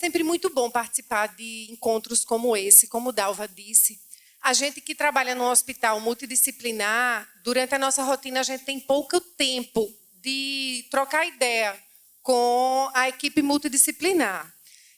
sempre muito bom participar de encontros como esse, como Dalva disse. A gente que trabalha num hospital multidisciplinar, durante a nossa rotina a gente tem pouco tempo de trocar ideia com a equipe multidisciplinar.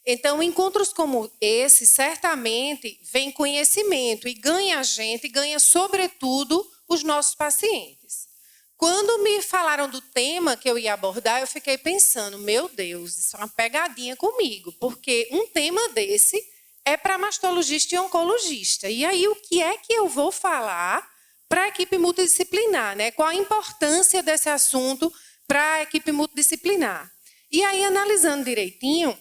Então, encontros como esse, certamente, vem conhecimento e ganha a gente, ganha, sobretudo, os nossos pacientes. Quando me falaram do tema que eu ia abordar, eu fiquei pensando, meu Deus, isso é uma pegadinha comigo, porque um tema desse é para mastologista e oncologista. E aí, o que é que eu vou falar para a equipe multidisciplinar, né? Qual a importância desse assunto para a equipe multidisciplinar? E aí, analisando direitinho,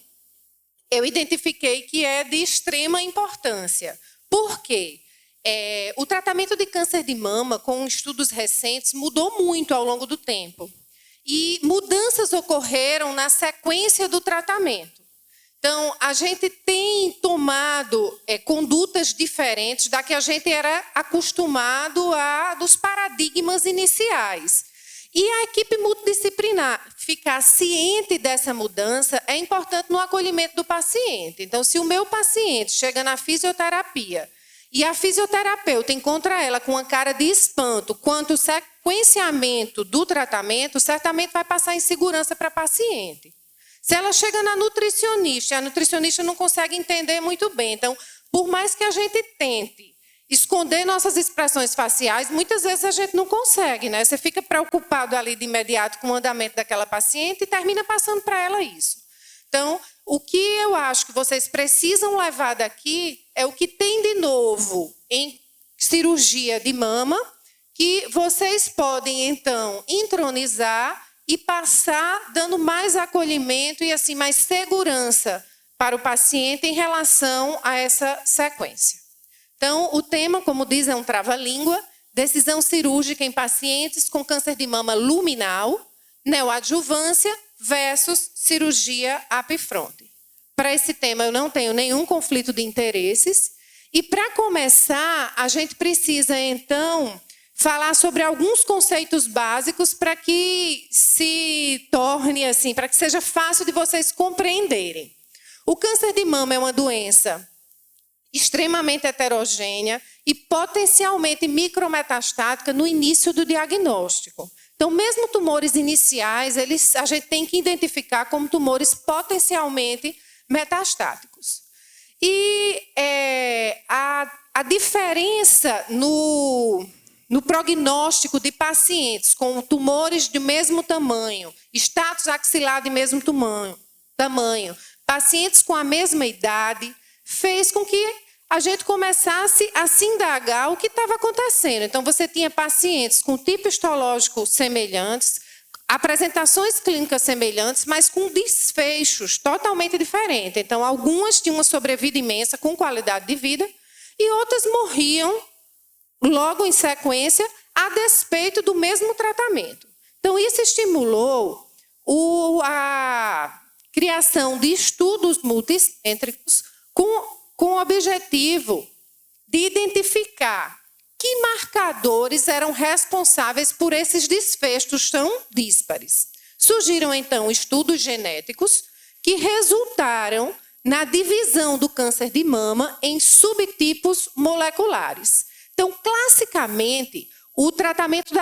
eu identifiquei que é de extrema importância. Por quê? O tratamento de câncer de mama, com estudos recentes, mudou muito ao longo do tempo. E mudanças ocorreram na sequência do tratamento. Então, a gente tem tomado condutas diferentes da que a gente era acostumado dos paradigmas iniciais. E a equipe multidisciplinar ficar ciente dessa mudança é importante no acolhimento do paciente. Então, se o meu paciente chega na fisioterapia e a fisioterapeuta encontra ela com uma cara de espanto quanto ao sequenciamento do tratamento, certamente vai passar insegurança para a paciente. Se ela chega na nutricionista e a nutricionista não consegue entender muito bem, então, por mais que a gente tente esconder nossas expressões faciais, muitas vezes a gente não consegue, né? Você fica preocupado ali de imediato com o andamento daquela paciente e termina passando para ela isso. Então, o que eu acho que vocês precisam levar daqui é o que tem de novo em cirurgia de mama, que vocês podem, então, entronizar e passar dando mais acolhimento e, assim, mais segurança para o paciente em relação a essa sequência. Então, o tema, como diz, é um trava-língua, decisão cirúrgica em pacientes com câncer de mama luminal, neoadjuvância versus cirurgia apifronte. Para esse tema, eu não tenho nenhum conflito de interesses. E, para começar, a gente precisa, então, falar sobre alguns conceitos básicos para que se torne assim, para que seja fácil de vocês compreenderem. O câncer de mama é uma doença extremamente heterogênea e potencialmente micrometastática no início do diagnóstico. Então, mesmo tumores iniciais, a gente tem que identificar como tumores potencialmente metastáticos. E a diferença no prognóstico de pacientes com tumores de mesmo tamanho, status axilar de mesmo tamanho, pacientes com a mesma idade, fez com que a gente começasse a se indagar o que estava acontecendo. Então, você tinha pacientes com tipo histológico semelhantes, apresentações clínicas semelhantes, mas com desfechos totalmente diferentes. Então, algumas tinham uma sobrevida imensa, com qualidade de vida, e outras morriam logo em sequência, a despeito do mesmo tratamento. Então, isso estimulou a criação de estudos multicêntricos com o objetivo de identificar que marcadores eram responsáveis por esses desfechos tão díspares. Surgiram, então, estudos genéticos que resultaram na divisão do câncer de mama em subtipos moleculares. Então, classicamente, o tratamento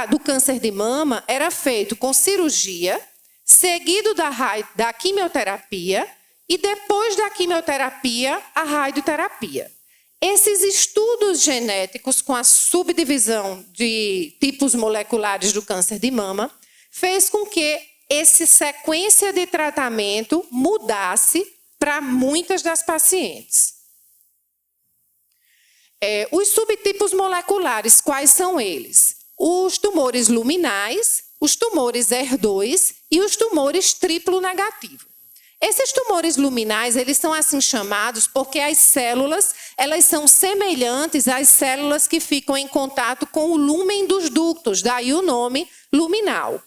do câncer de mama era feito com cirurgia, seguido da quimioterapia, e depois da quimioterapia, a radioterapia. Esses estudos genéticos com a subdivisão de tipos moleculares do câncer de mama fez com que essa sequência de tratamento mudasse para muitas das pacientes. Os subtipos moleculares, quais são eles? Os tumores luminais, os tumores HER2 e os tumores triplo negativo. Esses tumores luminais, eles são assim chamados porque as células, elas são semelhantes às células que ficam em contato com o lúmen dos ductos, daí o nome luminal.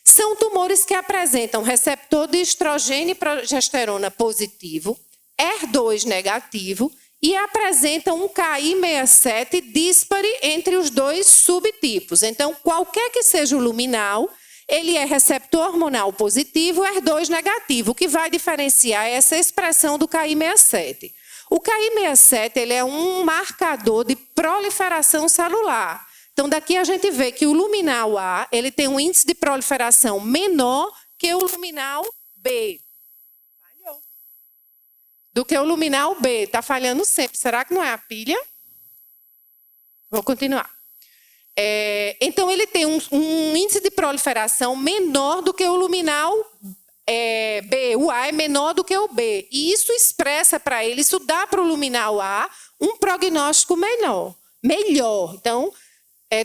São tumores que apresentam receptor de estrogênio e progesterona positivo, HER2 negativo e apresentam um Ki67 díspare entre os dois subtipos. Então, qualquer que seja o luminal, Ele é receptor hormonal positivo, HER2 negativo. O que vai diferenciar é essa expressão do Ki67. O Ki67 ele é um marcador de proliferação celular. Então, daqui a gente vê que o luminal A ele tem um índice de proliferação menor que o luminal B. Falhou. Do que o luminal B. Está falhando sempre. Será que não é a pilha? Vou continuar. Então, ele tem um índice de proliferação menor do que o luminal B. O A é menor do que o B. E isso expressa para ele, isso dá para o luminal A um prognóstico melhor. Então,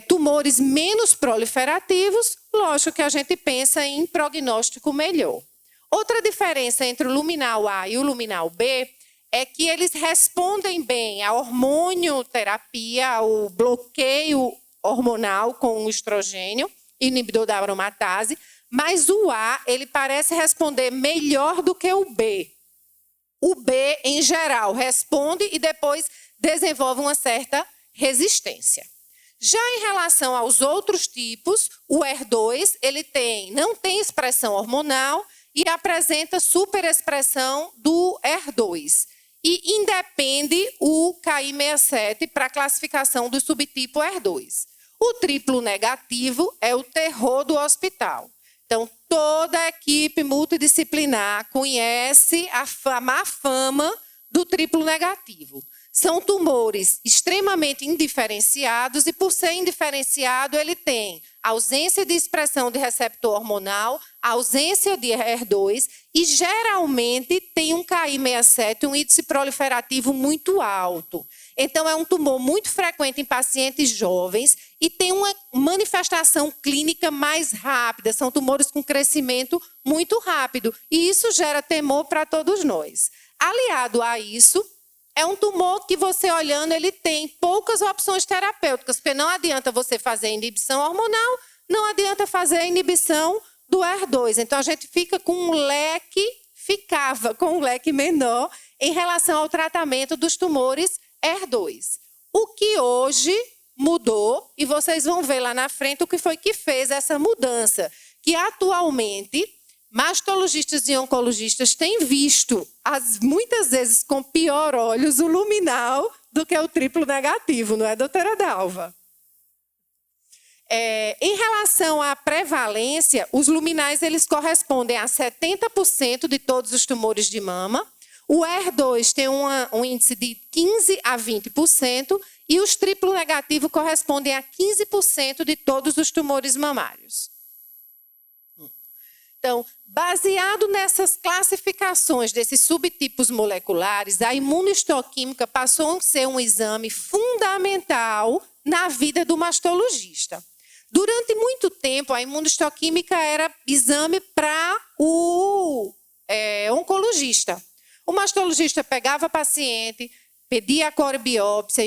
tumores menos proliferativos, lógico que a gente pensa em prognóstico melhor. Outra diferença entre o luminal A e o luminal B é que eles respondem bem à hormonioterapia, ao bloqueio hormonal com o estrogênio, inibidor da aromatase, mas o A ele parece responder melhor do que o B. O B, em geral, responde e depois desenvolve uma certa resistência. Já em relação aos outros tipos, o HER2 ele não tem expressão hormonal e apresenta superexpressão do HER2. E independe o Ki67 para a classificação do subtipo HER2. O triplo negativo é o terror do hospital. Então, toda a equipe multidisciplinar conhece a má fama do triplo negativo. São tumores extremamente indiferenciados e, por ser indiferenciado, ele tem ausência de expressão de receptor hormonal, ausência de HER2 e, geralmente, tem um Ki67, um índice proliferativo muito alto. Então, é um tumor muito frequente em pacientes jovens e tem uma manifestação clínica mais rápida. São tumores com crescimento muito rápido e isso gera temor para todos nós. Aliado a isso, é um tumor que você olhando, ele tem poucas opções terapêuticas, porque não adianta você fazer a inibição hormonal, não adianta fazer a inibição do HER2. Então, a gente ficava com um leque menor em relação ao tratamento dos tumores HER2. O que hoje mudou, e vocês vão ver lá na frente o que foi que fez essa mudança, que atualmente mastologistas e oncologistas têm visto, muitas vezes com pior olhos, o luminal do que o triplo negativo, não é, doutora Dalva? Em relação à prevalência, os luminais eles correspondem a 70% de todos os tumores de mama. O HER2 tem um índice de 15% a 20% e os triplo negativos correspondem a 15% de todos os tumores mamários. Então, baseado nessas classificações desses subtipos moleculares, a imunohistoquímica passou a ser um exame fundamental na vida do mastologista. Durante muito tempo, a imunohistoquímica era exame para o oncologista. O mastologista pegava o paciente, pedia a corebiópsia,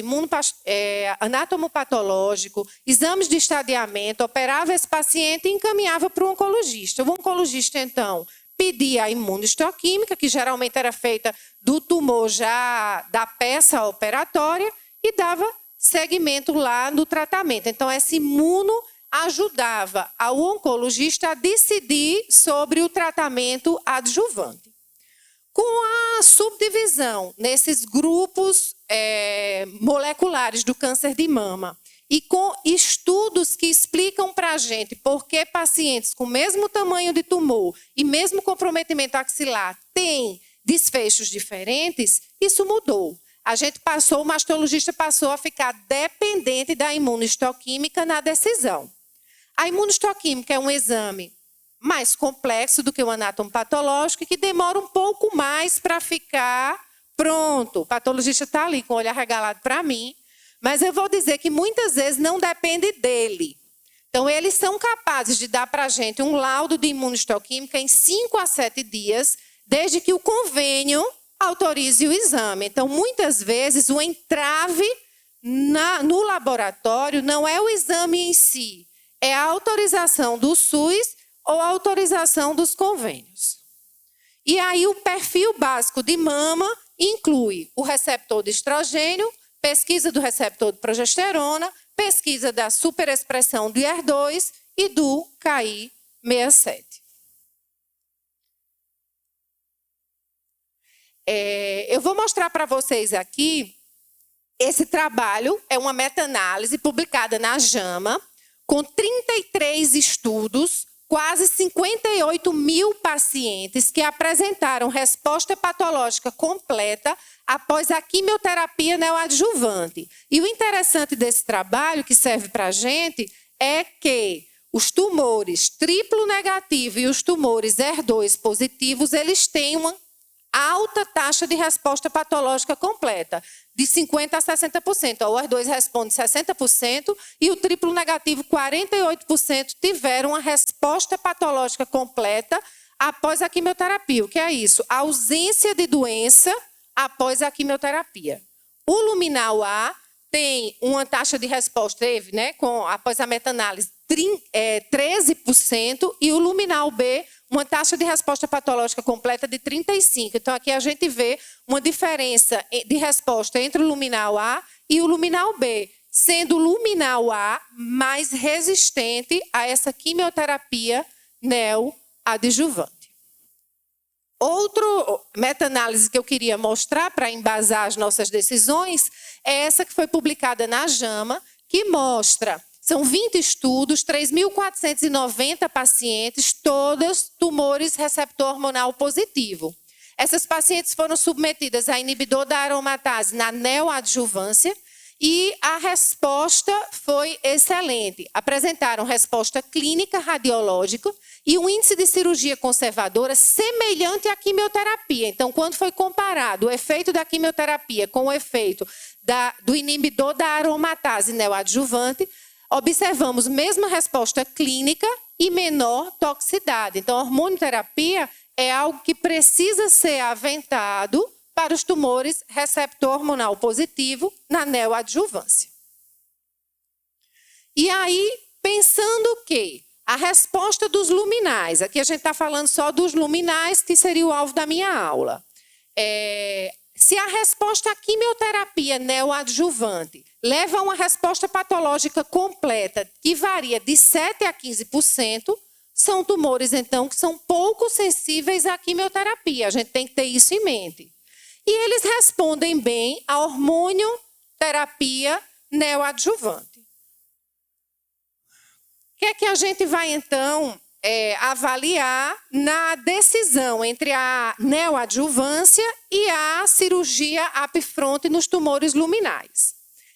anatomopatológico, exames de estadiamento, operava esse paciente e encaminhava para o oncologista. O oncologista, então, pedia a imunohistoquímica, que geralmente era feita do tumor já da peça operatória, e dava seguimento lá no tratamento. Então, essa imuno ajudava ao oncologista a decidir sobre o tratamento adjuvante. Com a subdivisão nesses grupos moleculares do câncer de mama e com estudos que explicam para a gente por que pacientes com o mesmo tamanho de tumor e mesmo comprometimento axilar têm desfechos diferentes, isso mudou. O mastologista passou a ficar dependente da imunohistoquímica na decisão. A imunohistoquímica é um exame mais complexo do que o anatomopatológico e que demora um pouco mais para ficar pronto. O patologista está ali com o olho arregalado para mim, mas eu vou dizer que muitas vezes não depende dele. Então, eles são capazes de dar para a gente um laudo de imunohistoquímica em 5 a 7 dias, desde que o convênio autorize o exame. Então, muitas vezes, o entrave no laboratório não é o exame em si, é a autorização do SUS ou a autorização dos convênios. E aí o perfil básico de mama inclui o receptor de estrogênio, pesquisa do receptor de progesterona, pesquisa da superexpressão do HER2 e do 67. Eu vou mostrar para vocês aqui, esse trabalho é uma meta-análise publicada na JAMA, com 33 estudos, quase 58 mil pacientes que apresentaram resposta patológica completa após a quimioterapia neoadjuvante. E o interessante desse trabalho, que serve para a gente, é que os tumores triplo negativo e os tumores HER2 positivos, eles têm uma alta taxa de resposta patológica completa, de 50% a 60%. O HER2 responde 60% e o triplo negativo, 48%, tiveram uma resposta patológica completa após a quimioterapia. O que é isso? A ausência de doença após a quimioterapia. O luminal A tem uma taxa de resposta, após a meta-análise, 13%, e o luminal B, uma taxa de resposta patológica completa de 35%. Então, aqui a gente vê uma diferença de resposta entre o luminal A e o luminal B, sendo o luminal A mais resistente a essa quimioterapia neoadjuvante. Outra meta-análise que eu queria mostrar para embasar as nossas decisões é essa que foi publicada na JAMA, que mostra, são 20 estudos, 3.490 pacientes, todas tumores receptor hormonal positivo. Essas pacientes foram submetidas a inibidor da aromatase na neoadjuvância e a resposta foi excelente. Apresentaram resposta clínica radiológica e um índice de cirurgia conservadora semelhante à quimioterapia. Então, quando foi comparado o efeito da quimioterapia com o efeito do inibidor da aromatase neoadjuvante, observamos mesma resposta clínica e menor toxicidade. Então, a hormonioterapia é algo que precisa ser aventado para os tumores receptor hormonal positivo na neoadjuvância. E aí, pensando que a resposta dos luminais, aqui a gente está falando só dos luminais, que seria o alvo da minha aula. Se a resposta à quimioterapia neoadjuvante leva a uma resposta patológica completa que varia de 7% a 15%, são tumores, então, que são pouco sensíveis à quimioterapia. A gente tem que ter isso em mente. E eles respondem bem à hormonioterapia neoadjuvante. O que é que a gente vai, então, avaliar na decisão entre a neoadjuvância e a cirurgia upfront nos tumores luminais?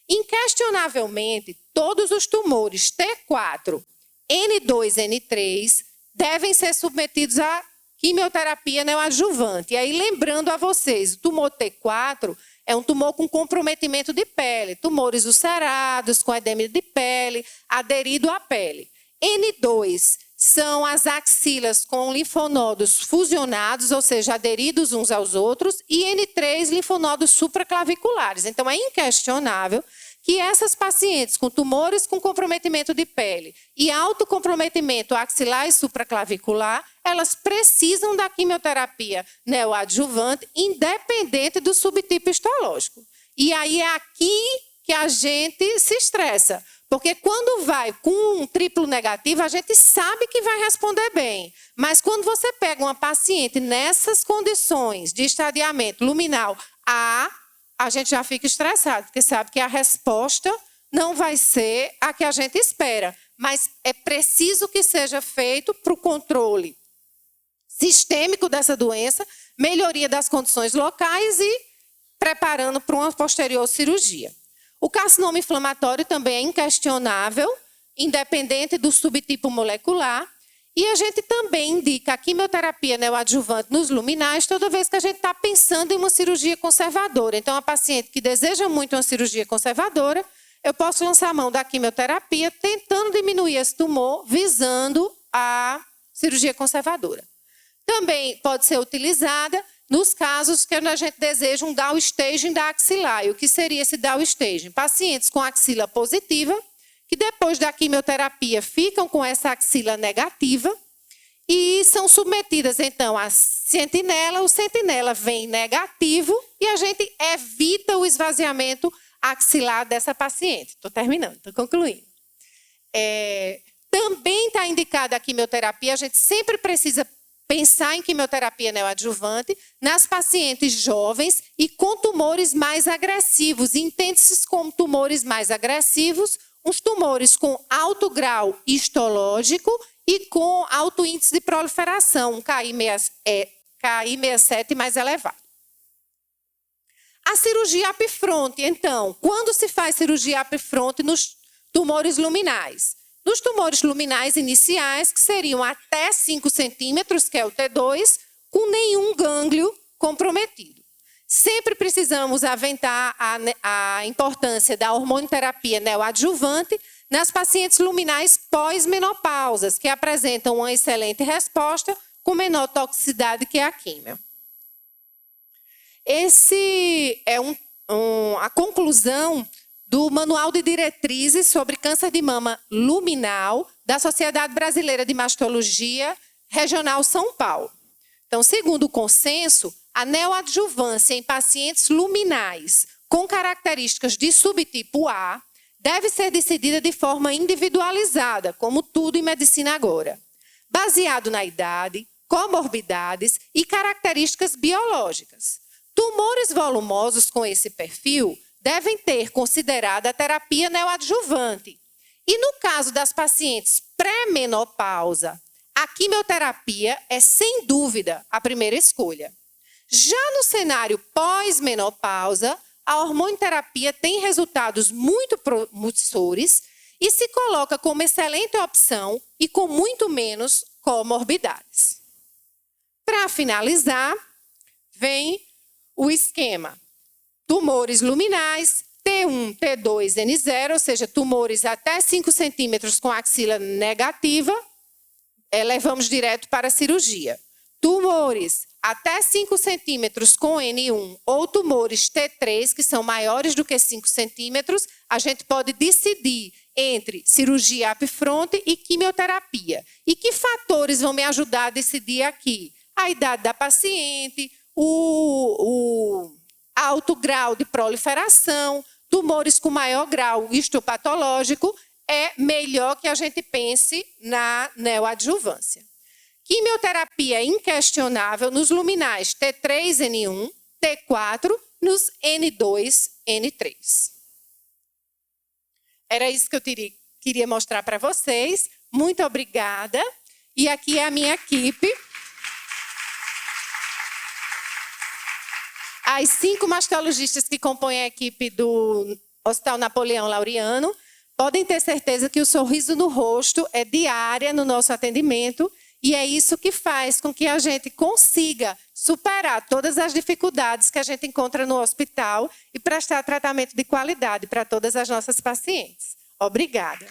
Inquestionavelmente, todos os tumores T4, N2, N3 devem ser submetidos à quimioterapia neoadjuvante. E aí, lembrando a vocês, o tumor T4 é um tumor com comprometimento de pele, tumores ulcerados, com edema de pele, aderido à pele. N2 são as axilas com linfonodos fusionados, ou seja, aderidos uns aos outros, e N3, linfonodos supraclaviculares. Então, é inquestionável que essas pacientes com tumores com comprometimento de pele e alto comprometimento axilar e supraclavicular, elas precisam da quimioterapia neoadjuvante, independente do subtipo histológico. E aí é aqui que a gente se estressa, porque quando vai com um triplo negativo, a gente sabe que vai responder bem. Mas quando você pega uma paciente nessas condições de estadiamento luminal a gente já fica estressado, porque sabe que a resposta não vai ser a que a gente espera. Mas é preciso que seja feito para o controle sistêmico dessa doença, melhoria das condições locais e preparando para uma posterior cirurgia. O carcinoma inflamatório também é inquestionável, independente do subtipo molecular. E a gente também indica a quimioterapia neoadjuvante nos luminais toda vez que a gente está pensando em uma cirurgia conservadora. Então, a paciente que deseja muito uma cirurgia conservadora, eu posso lançar a mão da quimioterapia tentando diminuir esse tumor, visando a cirurgia conservadora. Também pode ser utilizada nos casos que a gente deseja um downstaging da axilar. E o que seria esse downstaging? Pacientes com axila positiva, que depois da quimioterapia ficam com essa axila negativa e são submetidas, então, à sentinela. O sentinela vem negativo e a gente evita o esvaziamento axilar dessa paciente. Estou terminando, estou concluindo. Também está indicada a quimioterapia, a gente sempre precisa pensar em quimioterapia neoadjuvante nas pacientes jovens e com tumores mais agressivos. Entende-se como tumores mais agressivos, os tumores com alto grau histológico e com alto índice de proliferação, um KI67 mais elevado. A cirurgia upfront, então, quando se faz cirurgia upfront nos tumores luminais? Nos tumores luminais iniciais, que seriam até 5 centímetros, que é o T2, com nenhum gânglio comprometido. Sempre precisamos aventar a importância da hormonioterapia neoadjuvante nas pacientes luminais pós-menopausas, que apresentam uma excelente resposta com menor toxicidade que a químio. Esse é a conclusão do Manual de Diretrizes sobre Câncer de Mama Luminal da Sociedade Brasileira de Mastologia Regional São Paulo. Então, segundo o consenso, a neoadjuvância em pacientes luminais com características de subtipo A deve ser decidida de forma individualizada, como tudo em medicina agora, baseado na idade, comorbidades e características biológicas. Tumores volumosos com esse perfil devem ter considerado a terapia neoadjuvante. E no caso das pacientes pré-menopausa, a quimioterapia é, sem dúvida, a primeira escolha. Já no cenário pós-menopausa, a hormonioterapia tem resultados muito promissores e se coloca como excelente opção e com muito menos comorbidades. Para finalizar, vem o esquema. Tumores luminais, T1, T2, N0, ou seja, tumores até 5 centímetros com axila negativa, levamos direto para a cirurgia. Tumores até 5 centímetros com N1 ou tumores T3, que são maiores do que 5 centímetros, a gente pode decidir entre cirurgia upfront e quimioterapia. E que fatores vão me ajudar a decidir aqui? A idade da paciente, o alto grau de proliferação, tumores com maior grau histopatológico, é melhor que a gente pense na neoadjuvância. Quimioterapia inquestionável nos luminais T3-N1, T4, nos N2-N3. Era isso que eu queria mostrar para vocês. Muito obrigada. E aqui é a minha equipe. As 5 mastologistas que compõem a equipe do Hospital Napoleão Laureano podem ter certeza que o sorriso no rosto é diária no nosso atendimento e é isso que faz com que a gente consiga superar todas as dificuldades que a gente encontra no hospital e prestar tratamento de qualidade para todas as nossas pacientes. Obrigada.